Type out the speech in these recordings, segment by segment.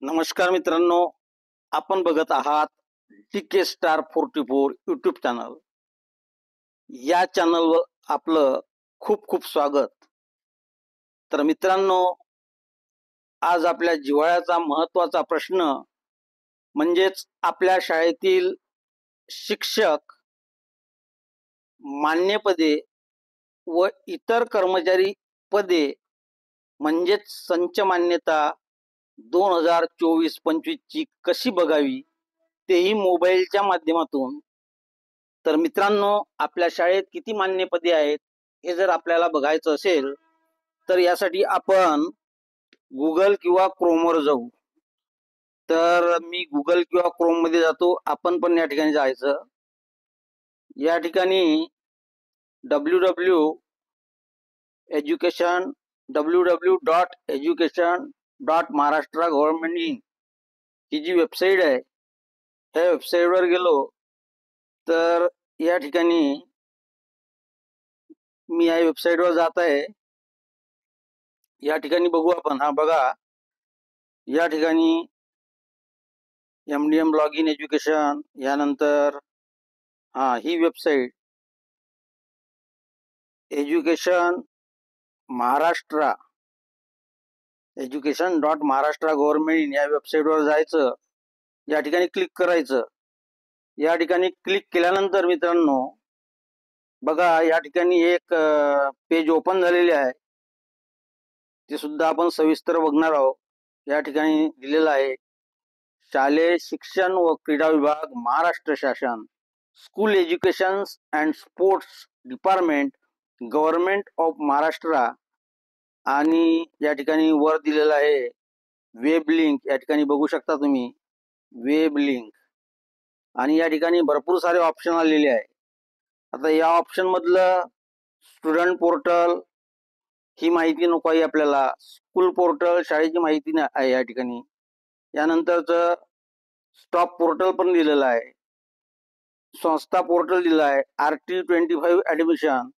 नमस्कार मित्रांनो, आपण बघत आहात टीके स्टार 44 यूट्यूब चॅनल. या चॅनलवर आपलं खूप खूप स्वागत. तर मित्रांनो, आज आपल्या जिव्हाळ्याचा महत्त्वाचा प्रश्न म्हणजेच आपल्या शाळेतील शिक्षक, मान्य पदे व इतर कर्मचारी पदे म्हणजेच संच मान्यता 2024-25 ची कशी बघावी, तेही मोबाईलच्या माध्यमातून. तर मित्रांनो, आपल्या शाळेत किती मान्य पदे आहेत हे जर आपल्याला बघायचं असेल तर यासाठी आपण गुगल किंवा क्रोमवर जाऊ. तर मी गुगल किंवा क्रोम मध्ये जातो, आपण पण या ठिकाणी जायचं. या ठिकाणी www.education.महाराष्ट्र गव्हर्नमेंट इन ही जी वेबसाईट आहे, ह्या वेबसाईटवर गेलो तर या ठिकाणी मी या वेबसाईटवर जात आहे. या ठिकाणी बघू आपण. हा बघा, या ठिकाणी MDM लॉग इन एज्युकेशन, यानंतर ही वेबसाईट एज्युकेशन महाराष्ट्र education.महाराष्ट्र गव्हर्नमेंट इन या वेबसाईटवर जायचं. या ठिकाणी क्लिक करायचं. या ठिकाणी क्लिक केल्यानंतर मित्रांनो बघा, या ठिकाणी एक पेज ओपन झालेले आहे, ते सुद्धा आपण सविस्तर बघणार आहोत. या ठिकाणी दिलेलं आहे शालेय शिक्षण व क्रीडा विभाग, महाराष्ट्र शासन, school education and sports department, government of Maharashtra. आणि या ठिकाणी वर दिलेलं आहे वेब लिंक. या ठिकाणी बघू शकता तुम्ही वेब लिंक. आणि या ठिकाणी भरपूर सारे ऑप्शन आलेले आहे. आता या ऑप्शन मधलं स्टुडंट पोर्टल ही माहिती नको आहे आपल्याला. स्कूल पोर्टल शाळेची माहिती आहे या ठिकाणी. यानंतरचं स्टॉप पोर्टल पण दिलेलं आहे. संस्था पोर्टल दिलं आहे. RT25 ऍडमिशन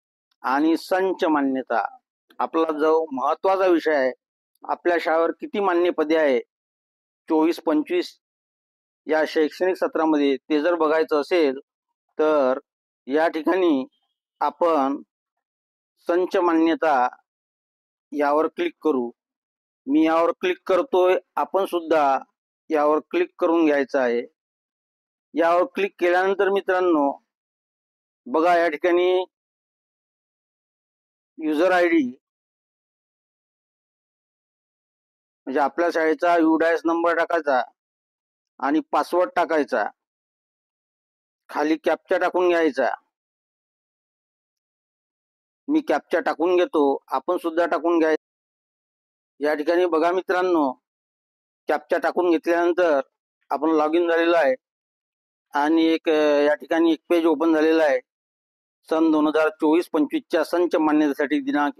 आणि संच मान्यता. आपला जो महत्वाचा विषय आहे, आपल्या शाळेवर किती मान्य पदे आहे 24-25 या शैक्षणिक सत्रामध्ये, ते जर बघायचं असेल तर या ठिकाणी आपण संच मान्यता यावर क्लिक करू. मी यावर क्लिक करतोय, आपण सुद्धा यावर क्लिक करून घ्यायचं आहे. यावर क्लिक केल्यानंतर मित्रांनो बघा, या ठिकाणी युजर ID म्हणजे आपल्या शाळेचा UDIS नंबर टाकायचा आणि पासवर्ड टाकायचा. खाली कॅप्चा टाकून घ्यायचा. मी कॅप्चा टाकून घेतो, आपण सुद्धा टाकून घ्यायचा. या ठिकाणी बघा मित्रांनो, कॅप्चा टाकून घेतल्यानंतर आपण लॉग इन झालेलो आहे आणि या ठिकाणी एक पेज ओपन झालेला आहे. सन 2024-25 च्या संच मान्यतेसाठी दिनांक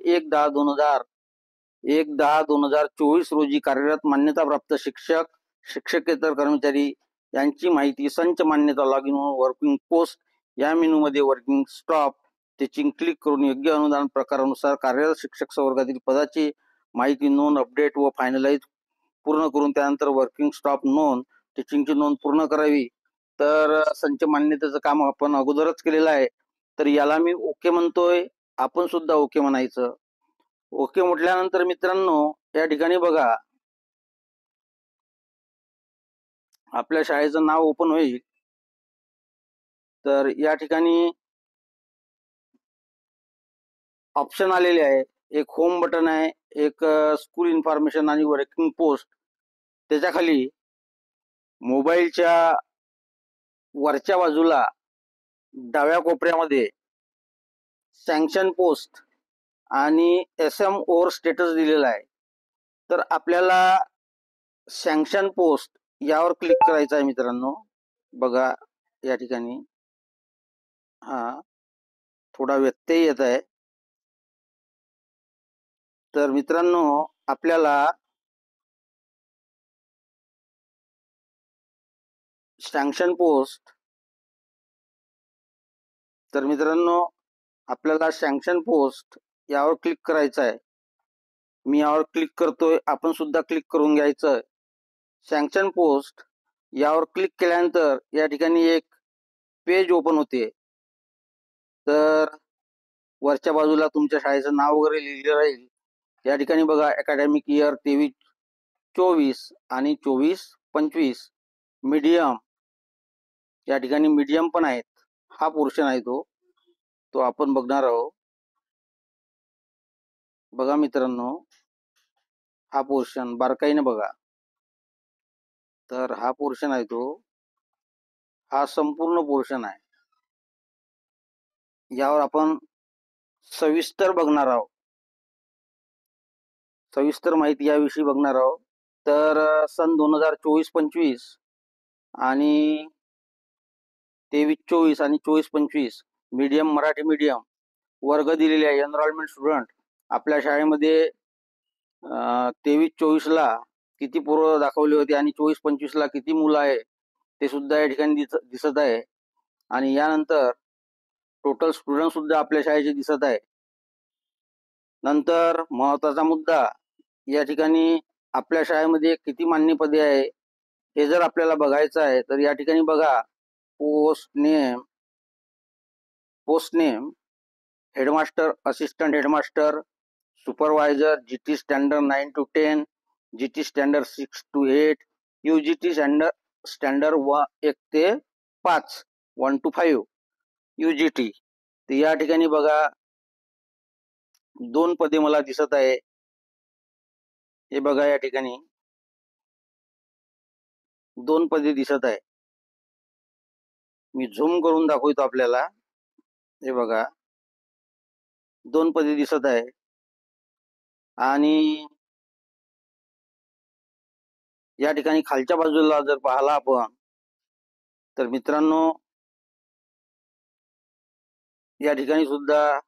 1/10/2024 रोजी कार्यरत मान्यताप्राप्त शिक्षक, शिक्षकेतर कर्मचारी यांची माहिती संच मान्यता लॉग इन वर्किंग पोस्ट या मेनू मध्ये वर्किंग स्टॉप टीचिंग क्लिक करून योग्य अनुदान प्रकारानुसार कार्यरत शिक्षक संवर्गातील पदाची माहिती नोंद, अपडेट व फायनलाइज पूर्ण करून त्यानंतर वर्किंग स्टॉप नोंद, टीचिंगची नोंद पूर्ण करावी. तर संच मान्यतेचं काम आपण अगोदरच केलेलं आहे, तर याला मी ओके म्हणतोय, आपण सुद्धा ओके म्हणायचं. ओके म्हटल्यानंतर मित्रांनो या ठिकाणी बघा, आपल्या शाळेचं नाव ओपन होईल. तर या ठिकाणी ऑप्शन आलेले आहे. एक होम बटन आहे, एक स्कूल इन्फॉर्मेशन आणि वर्किंग पोस्ट. त्याच्या खाली मोबाईलच्या वरच्या बाजूला डाव्या कोपऱ्यामध्ये सँक्शन पोस्ट आणि SM ओव्हर स्टेटस दिलेला आहे. तर आपल्याला सँक्शन पोस्ट यावर क्लिक करायचं आहे मित्रांनो. बघा, या ठिकाणी थोडा व्यत्यय येत आहे. तर मित्रांनो आपल्याला सँक्शन पोस्ट, तर मित्रांनो आपल्याला सँक्शन पोस्ट यावर क्लिक करायचं आहे. मी यावर क्लिक करतोय, आपण सुद्धा क्लिक करून घ्यायचं. सँक्शन पोस्ट यावर क्लिक केल्यानंतर या ठिकाणी एक पेज ओपन होते. तर वरच्या बाजूला तुमच्या शाळेचं नाव वगैरे लिहिलेलं राहील. या ठिकाणी बघा अकॅडमिक इयर 23-24 आणि 24-25 मीडियम, या ठिकाणी मीडियम पण आहेत. हा पोर्शन आहे तो आपण बघणार आहोत. बघा मित्रांनो, हा पोर्शन बारकाईने बघा. तर हा पोर्शन आहे हा संपूर्ण पोर्शन आहे. यावर आपण सविस्तर बघणार आहोत, सविस्तर माहिती याविषयी बघणार आहोत. तर सन 2024-25 आणि 23-24 आणि 24-25 मीडियम, मराठी मीडियम वर्ग दिलेले आहे. एनरोलमेंट स्टुडंट आपल्या शाळेमध्ये 23-24ला किती पोरं दाखवली होती आणि 24-25ला किती मुलं आहे ते सुद्धा या ठिकाणी दिसत आहे. आणि यानंतर टोटल स्टुडंट सुद्धा आपल्या शाळेचे दिसत आहे. नंतर महत्त्वाचा मुद्दा, या ठिकाणी आपल्या शाळेमध्ये किती मान्य पदे आहे हे जर आपल्याला बघायचं आहे तर या ठिकाणी बघा post name, headmaster, assistant headmaster, supervisor, GT standard 9 to 10, GT standard 6 to 8, UGT standard 1 ते 5, 1 to 5 यूजीटी. तर या ठिकाणी बघा 2 पदे मला दिसत आहे. हे बघा या ठिकाणी 2 पदे दिसत आहे. मी झूम करून दाखवतो आपल्याला. हे बघा 2 पदे दिसत आहे. आणि या ठिकाणी खालच्या बाजूला जर पाहिला आपण तर मित्रांनो, या ठिकाणी सुद्धा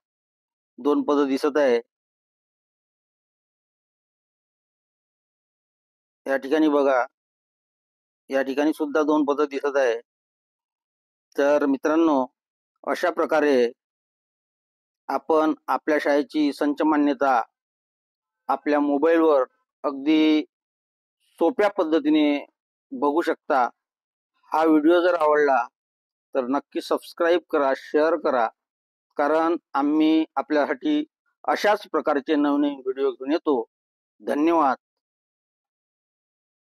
2 पदं दिसत आहे. या ठिकाणी बघा, या ठिकाणी सुद्धा 2 पदं दिसत आहे. तर मित्रांनो, अशा प्रकारे आपण आपल्या शाळेची संच मान्यता आपल्या मोबाईलवर अगदी सोप्या पद्धतीने बघू शकता. हा व्हिडिओ जर आवडला तर नक्की सबस्क्राईब करा, शेअर करा, कारण आम्ही आपल्यासाठी अशाच प्रकारचे नवनवीन व्हिडिओ घेऊन येतो. धन्यवाद.